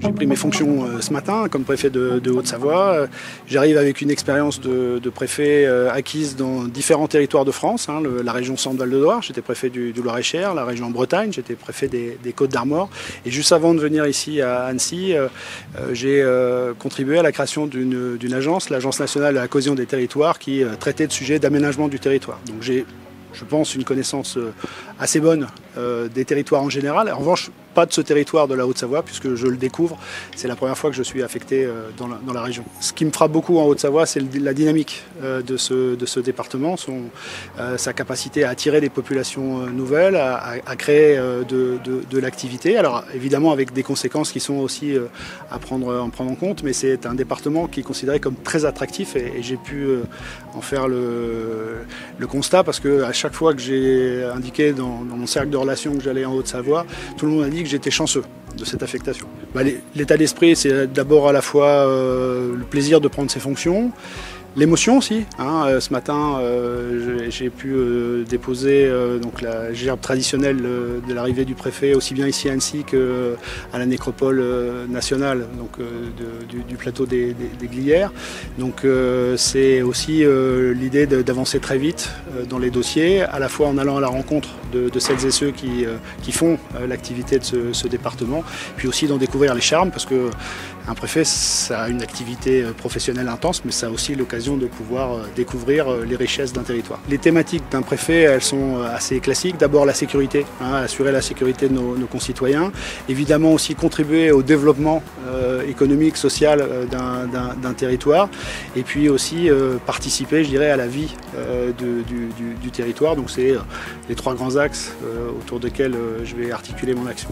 J'ai pris mes fonctions ce matin comme préfet de Haute-Savoie. J'arrive avec une expérience de préfet acquise dans différents territoires de France, la région Centre-Val de Loire, j'étais préfet du Loir-et-Cher, la région Bretagne, j'étais préfet des Côtes-d'Armor. Et juste avant de venir ici à Annecy, j'ai contribué à la création d'une agence, l'Agence nationale de la cohésion des territoires, qui traitait de sujets d'aménagement du territoire. Donc j'ai, je pense, une connaissance assez bonne des territoires en général. En revanche, pas de ce territoire de la Haute-Savoie, puisque je le découvre. C'est la première fois que je suis affecté dans la région. Ce qui me frappe beaucoup en Haute-Savoie, c'est la dynamique de ce département, sa capacité à attirer des populations nouvelles, à créer de l'activité. Alors évidemment avec des conséquences qui sont aussi à prendre en compte, mais c'est un département qui est considéré comme très attractif et j'ai pu en faire le constat, parce que à chaque fois que j'ai indiqué dans mon cercle de relations que j'allais en Haute-Savoie, tout le monde a dit que j'étais chanceux de cette affectation. L'état d'esprit, c'est d'abord à la fois le plaisir de prendre ses fonctions, l'émotion aussi. Ce matin, j'ai pu déposer donc la gerbe traditionnelle de l'arrivée du préfet, aussi bien ici à Annecy qu'à la nécropole nationale, donc, du plateau des Glières. Donc c'est aussi l'idée d'avancer très vite dans les dossiers, à la fois en allant à la rencontre de celles et ceux qui font l'activité de ce département, puis aussi d'en découvrir les charmes, parce que un préfet, ça a une activité professionnelle intense, mais ça a aussi l'occasion de pouvoir découvrir les richesses d'un territoire. Les thématiques d'un préfet, elles sont assez classiques. D'abord la sécurité, assurer la sécurité de nos concitoyens. Évidemment aussi contribuer au développement économique, social d'un territoire. Et puis aussi participer, je dirais, à la vie du territoire. Donc c'est les trois grands axes autour desquels je vais articuler mon action.